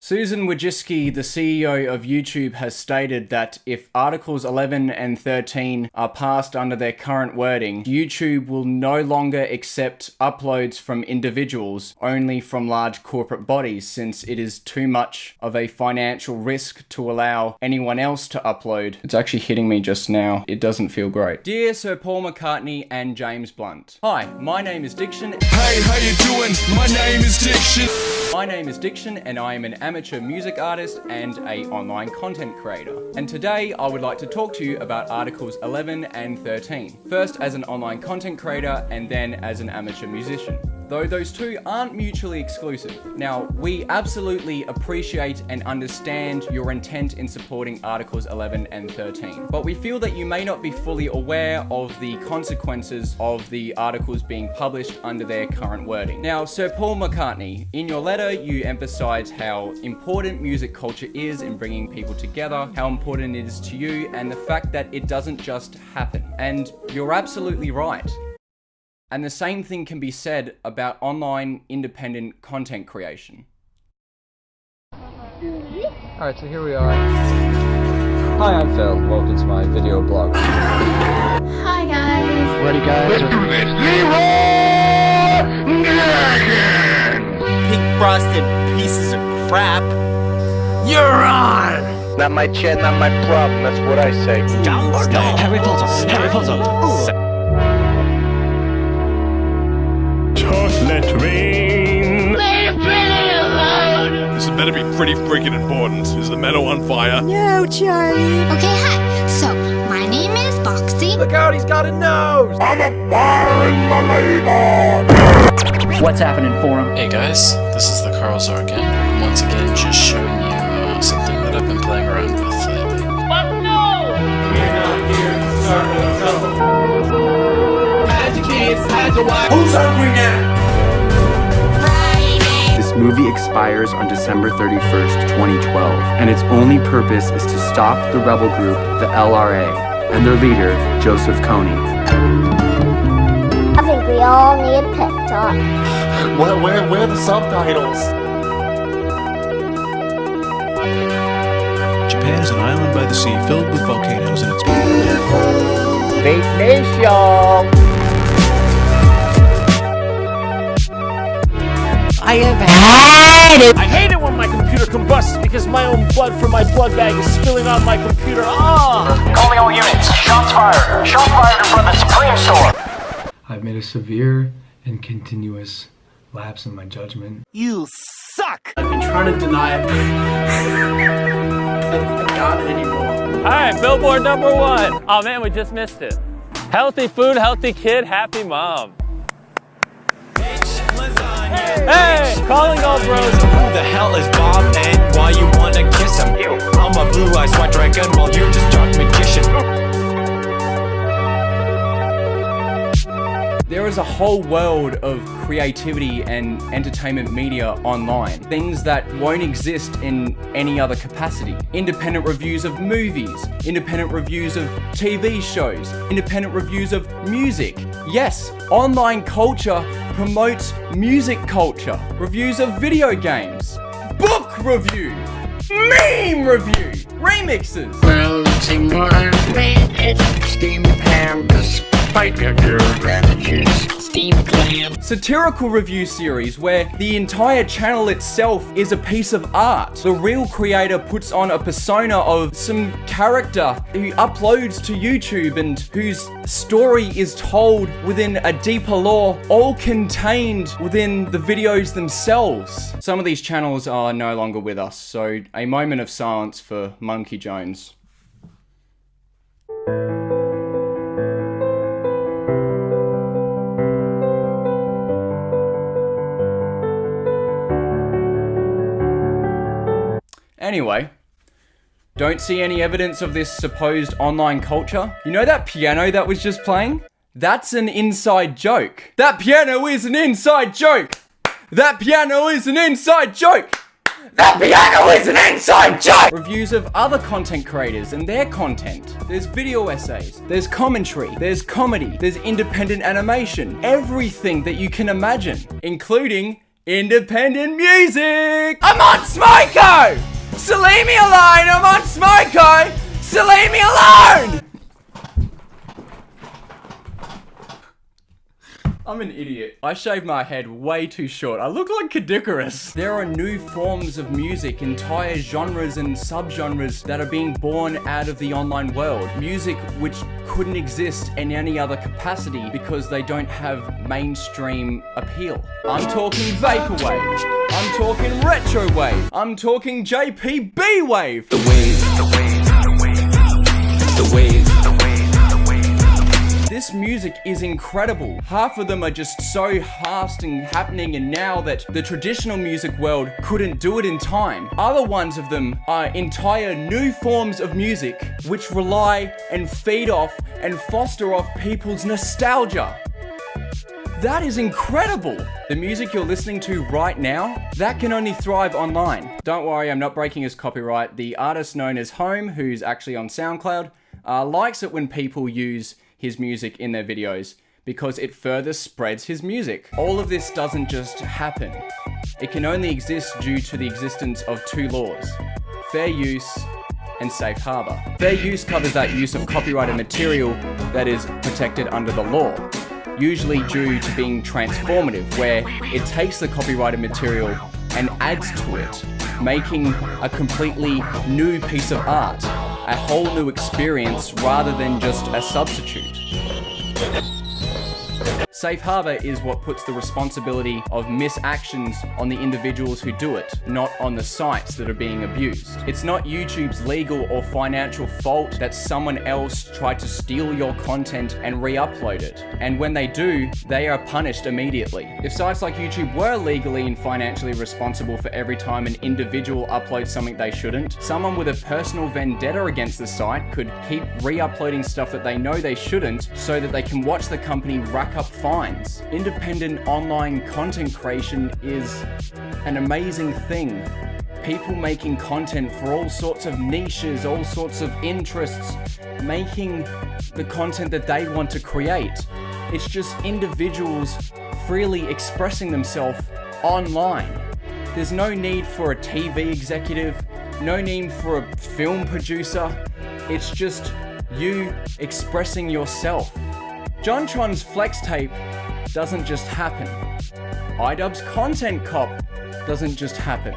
Susan Wojcicki, the CEO of YouTube, has stated that if Articles 11 and 13 are passed under their current wording, YouTube will no longer accept uploads from individuals, only from large corporate bodies, since it is too much of a financial risk to allow anyone else to upload. It's actually hitting me just now. It doesn't feel great. Dear Sir Paul McCartney and James Blunt. Hi, my name is Diction. Hey, how you doing? My name is Diction. My name is Diction and I am an amateur music artist and an online content creator. And today I would like to talk to you about Articles 11 and 13. First as an online content creator and then as an amateur musician. Though those two aren't mutually exclusive. Now, we absolutely appreciate and understand your intent in supporting Articles 11 and 13, but we feel that you may not be fully aware of the consequences of the articles being published under their current wording. Now, Sir Paul McCartney, in your letter, you emphasize how important music culture is in bringing people together, how important it is to you, and the fact that it doesn't just happen. And you're absolutely right. And the same thing can be said about online independent content creation. Alright, so here we are. Hi, I'm Phil. Welcome to my video blog. Hi guys. Ready guys? Let's do this. Pink frosted pieces of crap. You're on! Not my chin, not my problem, that's what I say. Harry Potter. Harry Potter. Let rain. Leave me alone! This better be pretty freaking important. Is the meadow on fire? No, Charlie. Okay, hi. So, my name is Boxy. Look out, he's got a nose! I'm a fire in my labor. What's happening, forum? Hey guys, this is the Carlzar again. Once again, just showing you something that I've been playing around with lately. But no! We're not here to start no trouble. Hide your kids, hide your wife. Who's hungry now? This movie expires on December 31st, 2012, and its only purpose is to stop the rebel group, the LRA, and their leader, Joseph Kony. I think we all need a pep talk. Where are the subtitles? Japan is an island by the sea filled with volcanoes and it's beautiful. Vacation! I have had it. I hate it when my computer combusts because my own blood from my blood bag is spilling on my computer. Calling all units. Shots fired. Shots fired in front of the Supreme Store. I've made a severe and continuous lapse in my judgment. You suck! I've been trying to deny it. I got it anymore. Alright, billboard #1. Oh man, we just missed it. Healthy food, healthy kid, happy mom. Hey, calling all bros. Who the hell is Bob and why you wanna kiss him? I'm a blue-eyed white dragon while you're just dark magician. There is a whole world of creativity and entertainment media online. Things that won't exist in any other capacity. Independent reviews of movies, independent reviews of TV shows, independent reviews of music. Yes, online culture promotes music culture. Reviews of video games, book review, meme review, remixes. Satirical review series where the entire channel itself is a piece of art. The real creator puts on a persona of some character who uploads to YouTube and whose story is told within a deeper lore, all contained within the videos themselves. Some of these channels are no longer with us, so a moment of silence for Monkey Jones. Anyway, don't see any evidence of this supposed online culture? You know that piano that was just playing? That's an inside joke. That piano is an inside joke! That piano is an inside joke! That piano is an inside joke! Reviews of other content creators and their content. There's video essays, there's commentary, there's comedy, there's independent animation. Everything that you can imagine, including independent music. I'm on Smoko! So leave me alone, I'm on Smoko! So leave me alone! I'm an idiot. I shaved my head way too short. I look like Caducarus. There are new forms of music, entire genres and subgenres that are being born out of the online world. Music which couldn't exist in any other capacity because they don't have mainstream appeal. I'm talking Vaporwave. I'm talking Retrowave. I'm talking JPB Wave. The wave, the wave, the wave, the wave, the wave. This music is incredible. Half of them are just so fast and happening, and now that the traditional music world couldn't do it in time. Other ones of them are entire new forms of music which rely and feed off and foster off people's nostalgia. That is incredible! The music you're listening to right now, that can only thrive online. Don't worry, I'm not breaking his copyright. The artist known as Home, who's actually on SoundCloud, likes it when people use his music in their videos because it further spreads his music. All of this doesn't just happen. It can only exist due to the existence of two laws: fair use and safe harbor. Fair use covers that use of copyrighted material that is protected under the law, usually due to being transformative, where it takes the copyrighted material and adds to it, making a completely new piece of art, a whole new experience rather than just a substitute. Safe harbor is what puts the responsibility of misactions on the individuals who do it, not on the sites that are being abused. It's not YouTube's legal or financial fault that someone else tried to steal your content and re-upload it. And when they do, they are punished immediately. If sites like YouTube were legally and financially responsible for every time an individual uploads something they shouldn't, someone with a personal vendetta against the site could keep re-uploading stuff that they know they shouldn't so that they can watch the company rack up fines. Independent online content creation is an amazing thing. People making content for all sorts of niches, all sorts of interests, making the content that they want to create. It's just individuals freely expressing themselves online. There's no need for a TV executive, no need for a film producer. It's just you expressing yourself. JonTron's flex tape doesn't just happen. iDubbbz's Content Cop doesn't just happen.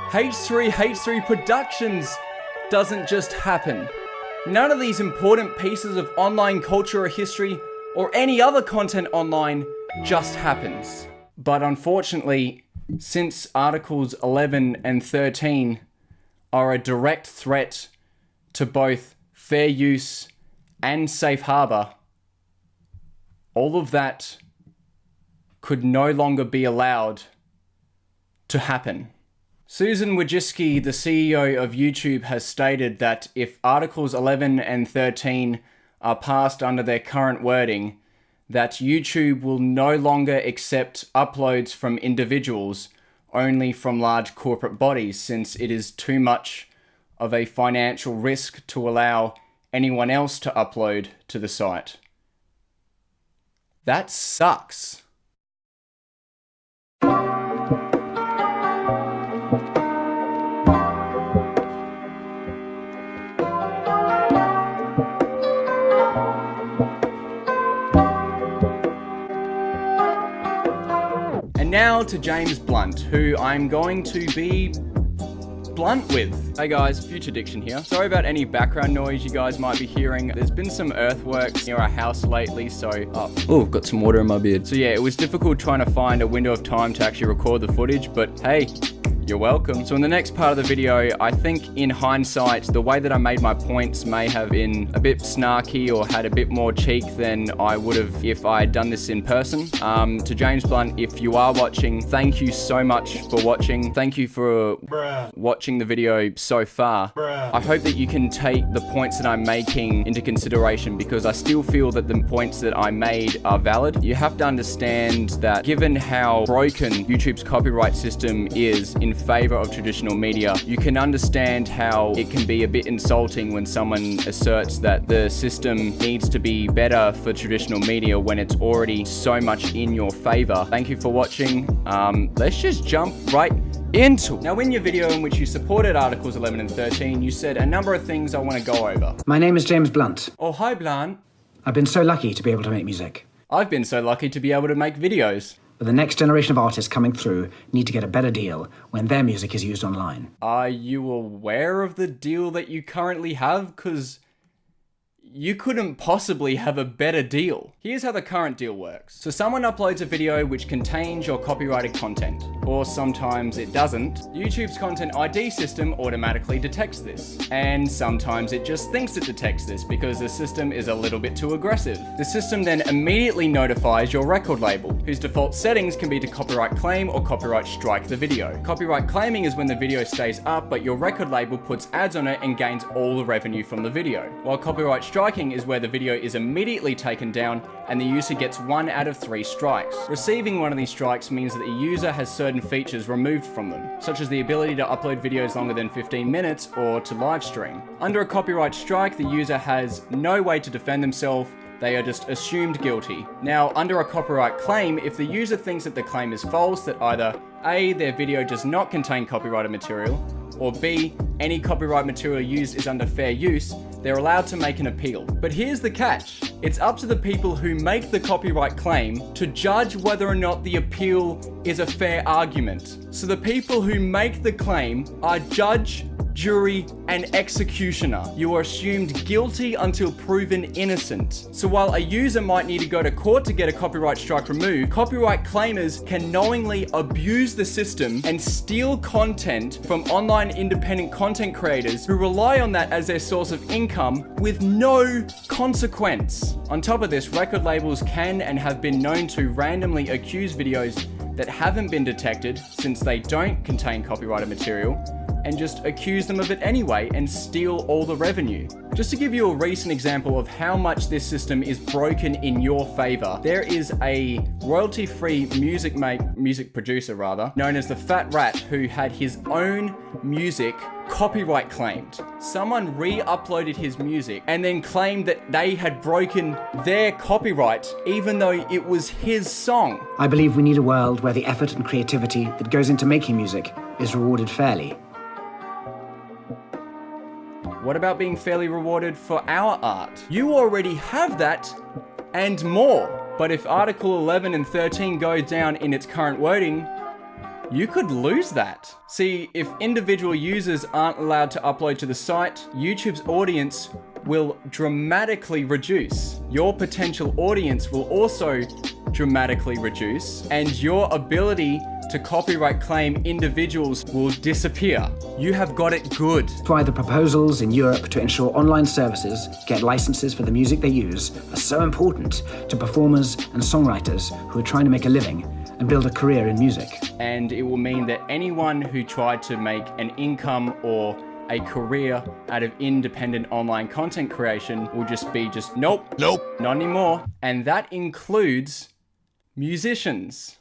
H3 Productions doesn't just happen. None of these important pieces of online culture or history or any other content online just happens. But unfortunately, since Articles 11 and 13 are a direct threat to both fair use and safe harbor, all of that could no longer be allowed to happen. Susan Wojcicki, the CEO of YouTube, has stated that if Articles 11 and 13 are passed under their current wording, that YouTube will no longer accept uploads from individuals, only from large corporate bodies, since it is too much of a financial risk to allow anyone else to upload to the site. That sucks. And now to James Blunt, who I'm going to be blunt with. Hey guys, Future Diction here. Sorry about any background noise you guys might be hearing. There's been some earthworks near our house lately, so... Oh, got some water in my beard. So yeah, it was difficult trying to find a window of time to actually record the footage, but hey, you're welcome. So in the next part of the video, I think in hindsight, the way that I made my points may have been a bit snarky or had a bit more cheek than I would have if I had done this in person. To James Blunt, if you are watching, thank you so much for watching. Thank you for watching the video so far. I hope that you can take the points that I'm making into consideration, because I still feel that the points that I made are valid. You have to understand that given how broken YouTube's copyright system is in in favor of traditional media, you can understand how it can be a bit insulting when someone asserts that the system needs to be better for traditional media when it's already so much in your favor. Thank you for watching. Let's just jump right into. Now, in your video in which you supported Articles 11 and 13, you said a number of things I want to go over. My name is James Blunt. Oh, hi, Blunt. I've been so lucky to be able to make music. I've been so lucky to be able to make videos. But the next generation of artists coming through need to get a better deal when their music is used online. Are you aware of the deal that you currently have? Because you couldn't possibly have a better deal. Here's how the current deal works. So someone uploads a video which contains your copyrighted content, or sometimes it doesn't. YouTube's content ID system automatically detects this, and sometimes it just thinks it detects this because the system is a little bit too aggressive. The system then immediately notifies your record label, whose default settings can be to copyright claim or copyright strike the video. Copyright claiming is when the video stays up, but your record label puts ads on it and gains all the revenue from the video, while copyright striking is where the video is immediately taken down and the user gets 1 out of 3 strikes. Receiving one of these strikes means that the user has certain features removed from them, such as the ability to upload videos longer than 15 minutes or to live stream. Under a copyright strike, the user has no way to defend themselves. They are just assumed guilty. Now, under a copyright claim, if the user thinks that the claim is false, that either A, their video does not contain copyrighted material, or B, any copyright material used is under fair use, they're allowed to make an appeal. But here's the catch. It's up to the people who make the copyright claim to judge whether or not the appeal is a fair argument. So the people who make the claim are judge, jury, and executioner. You are assumed guilty until proven innocent. So while a user might need to go to court to get a copyright strike removed, copyright claimers can knowingly abuse the system and steal content from online independent content creators who rely on that as their source of income with no consequence. On top of this, record labels can and have been known to randomly accuse videos that haven't been detected, since they don't contain copyrighted material, and just accuse them of it anyway and steal all the revenue. Just to give you a recent example of how much this system is broken in your favor, there is a royalty-free music producer known as the Fat Rat, who had his own music copyright claimed. Someone re-uploaded his music and then claimed that they had broken their copyright even though it was his song. I believe we need a world where the effort and creativity that goes into making music is rewarded fairly. What about being fairly rewarded for our art? You already have that and more. But if Article 11 and 13 go down in its current wording, you could lose that. See, if individual users aren't allowed to upload to the site, YouTube's audience will dramatically reduce. Your potential audience will also dramatically reduce, and your ability to copyright claim individuals will disappear. You have got it good. That's why the proposals in Europe to ensure online services get licenses for the music they use are so important to performers and songwriters who are trying to make a living and build a career in music. And it will mean that anyone who tried to make an income or a career out of independent online content creation will just be nope, not anymore. And that includes musicians.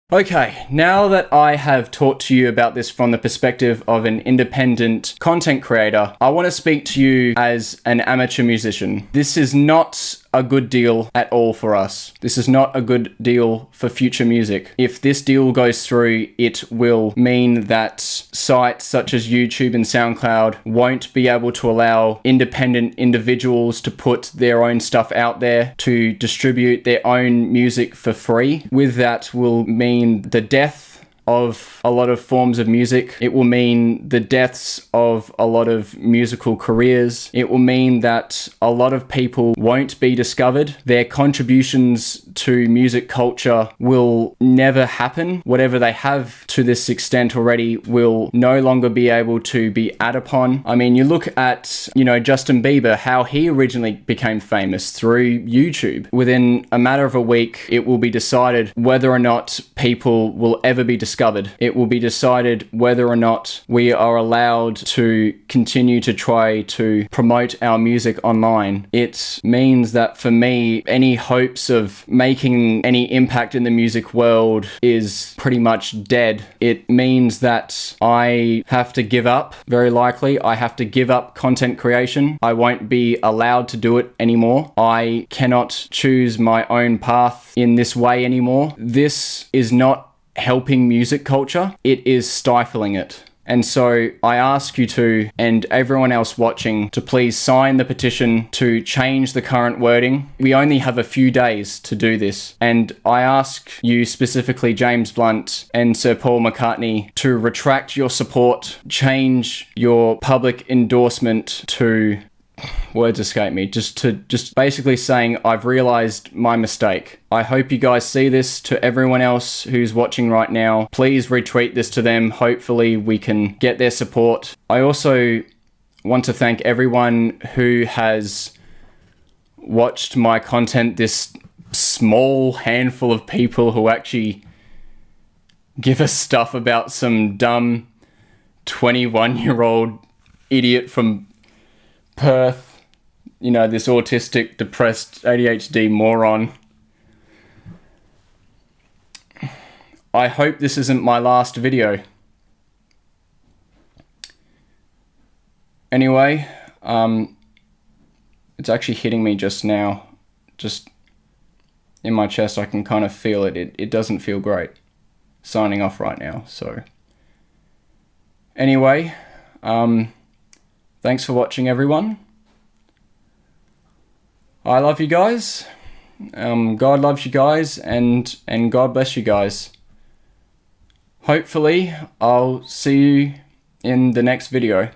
Okay, now that I have talked to you about this from the perspective of an independent content creator, I want to speak to you as an amateur musician. This is not a good deal at all for us. This is not a good deal for future music. If this deal goes through, it will mean that sites such as YouTube and SoundCloud won't be able to allow independent individuals to put their own stuff out there, to distribute their own music for free. With that will mean the death of a lot of forms of music. It will mean the deaths of a lot of musical careers. It will mean that a lot of people won't be discovered. Their contributions to music culture will never happen. Whatever they have to this extent already will no longer be able to be added upon. I mean, you look at, Justin Bieber, how he originally became famous through YouTube. Within a matter of a week, it will be decided whether or not people will ever be discovered. It will be decided whether or not we are allowed to continue to try to promote our music online. It means that for me, any hopes of making making any impact in the music world is pretty much dead. It means that I have to give up, very likely. I have to give up content creation. I won't be allowed to do it anymore. I cannot choose my own path in this way anymore. This is not helping music culture. It is stifling it. And so I ask you to, and everyone else watching, to please sign the petition to change the current wording. We only have a few days to do this. And I ask you specifically, James Blunt and Sir Paul McCartney, to retract your support, change your public endorsement to... words escape me, just basically saying I've realized my mistake. I hope you guys see this. To everyone else who's watching right now, please retweet this to them. Hopefully we can get their support. I also want to thank everyone who has watched my content, this small handful of people who actually give us stuff about some dumb 21-year-old idiot from Perth, you know, this autistic, depressed, ADHD moron. I hope this isn't my last video. Anyway, it's actually hitting me just now. Just in my chest, I can kind of feel it. It doesn't feel great signing off right now, so. Anyway, thanks for watching, everyone. I love you guys. God loves you guys, and God bless you guys. Hopefully, I'll see you in the next video.